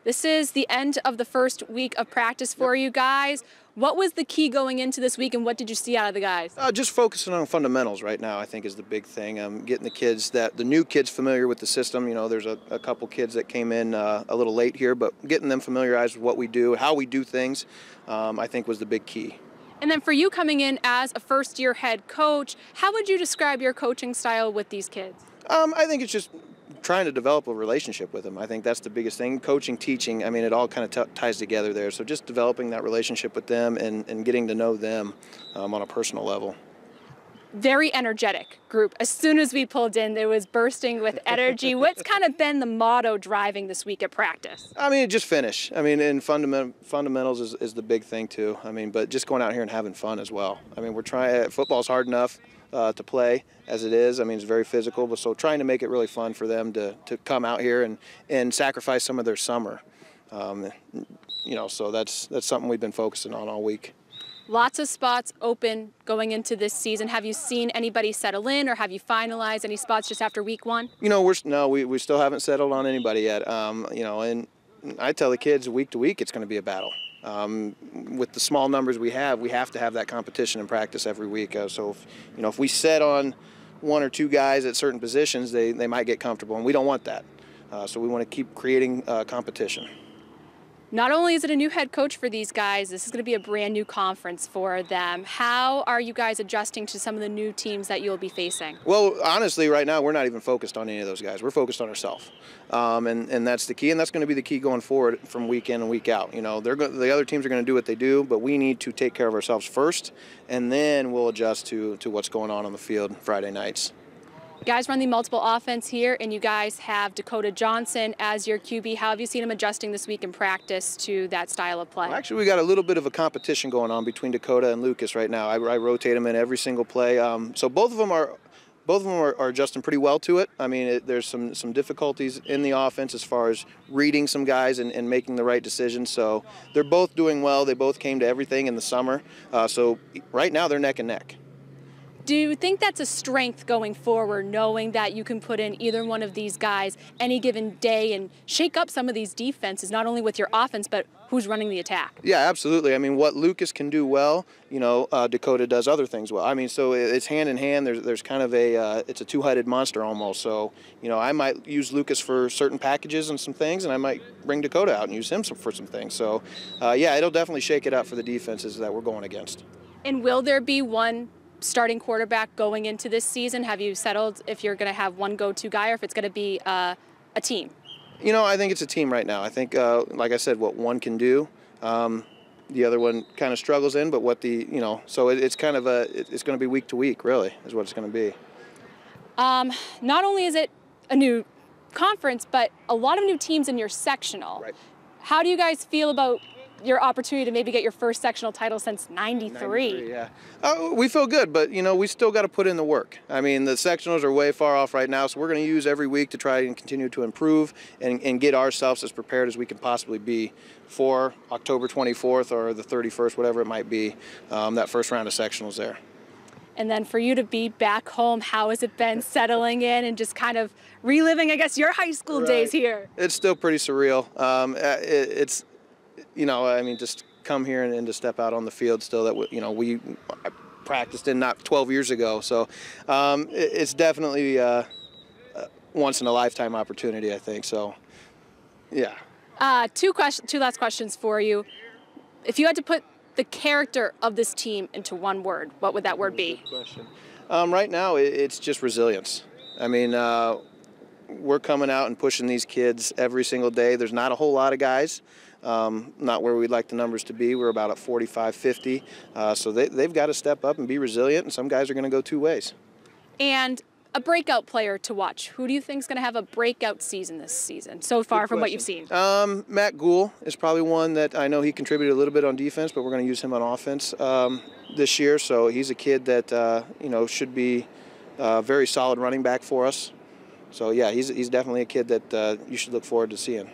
This is the end of the first week of practice for you guys. What was the key going into this week, and what did you see out of the guys? Just focusing on fundamentals right now, I think, is the big thing. Getting the new kids familiar with the system. You know, there's a couple kids that came in a little late here, but getting them familiarized with what we do, how we do things, I think was the big key. And then for you coming in as a first-year head coach, how would you describe your coaching style with these kids? I think it's just trying to develop a relationship with them. I think that's the biggest thing. Coaching, teaching, I mean, it all kind of ties together there. So just developing that relationship with them and getting to know them on a personal level. Very energetic group. As soon as we pulled in, it was bursting with energy. What's kind of been the motto driving this week at practice? I mean, just finish. I mean, and fundamentals is the big thing too. I mean, but just going out here and having fun as well. I mean, we're trying. Football's hard enough to play as it is. I mean, it's very physical, but so trying to make it really fun for them to come out here and sacrifice some of their summer. You know, so that's something we've been focusing on all week. Lots of spots open going into this season. Have you seen anybody settle in, or have you finalized any spots just after week one? You know, we still haven't settled on anybody yet. You know, and I tell the kids week to week it's going to be a battle. With the small numbers we have to have that competition in practice every week. So if we set on one or two guys at certain positions, they might get comfortable, and we don't want that. So we want to keep creating competition. Not only is it a new head coach for these guys, this is going to be a brand new conference for them. How are you guys adjusting to some of the new teams that you'll be facing? Well, honestly, right now we're not even focused on any of those guys. We're focused on ourselves, and that's the key, and that's going to be the key going forward from week in and week out. You know, the other teams are going to do what they do, but we need to take care of ourselves first, and then we'll adjust to what's going on the field Friday nights. You guys run the multiple offense here, and you guys have Dakota Johnson as your QB. How have you seen him adjusting this week in practice to that style of play? Well, actually, we got a little bit of a competition going on between Dakota and Lucas right now. I rotate them in every single play. So both of them are adjusting pretty well to it. I mean, there's some difficulties in the offense as far as reading some guys and making the right decisions. So they're both doing well. They both came to everything in the summer. So right now they're neck and neck. Do you think that's a strength going forward, knowing that you can put in either one of these guys any given day and shake up some of these defenses, not only with your offense, but who's running the attack? Yeah, absolutely. I mean, what Lucas can do well, you know, Dakota does other things well. I mean, so it's hand in hand. There's kind of it's a two-headed monster almost. So, you know, I might use Lucas for certain packages and some things, and I might bring Dakota out and use him for some things. So, yeah, it'll definitely shake it up for the defenses that we're going against. And will there be one starting quarterback going into this season? Have you settled if you're going to have one go-to guy, or if it's going to be a team? You know, I think it's a team right now. I think, like I said, what one can do, the other one kind of struggles in, but so it's kind of it's going to be week to week, really, is what it's going to be. Not only is it a new conference, but a lot of new teams in your sectional. Right. How do you guys feel about your opportunity to maybe get your first sectional title since '93? Yeah. We feel good, but, you know, we still got to put in the work. I mean, the sectionals are way far off right now, so we're going to use every week to try and continue to improve and get ourselves as prepared as we can possibly be for October 24th or the 31st, whatever it might be, that first round of sectionals there. And then for you to be back home, how has it been settling in and just kind of reliving, I guess, your high school days here? It's still pretty surreal. It's you know, I mean, just come here and to step out on the field still that, you know, we practiced in not 12 years ago. So it's definitely a once-in-a-lifetime opportunity, I think. So, yeah. Two last questions for you. If you had to put the character of this team into one word, what would that word be? Good question. Right now, it's just resilience. I mean, we're coming out and pushing these kids every single day. There's not a whole lot of guys. Not where we'd like the numbers to be. We're about at 45, 50. So they've got to step up and be resilient, and some guys are going to go two ways. And a breakout player to watch. Who do you think is going to have a breakout season this season so far from what you've seen? Matt Gould is probably one that I know he contributed a little bit on defense, but we're going to use him on offense this year. So he's a kid that you know, should be a very solid running back for us. So yeah, he's definitely a kid that you should look forward to seeing.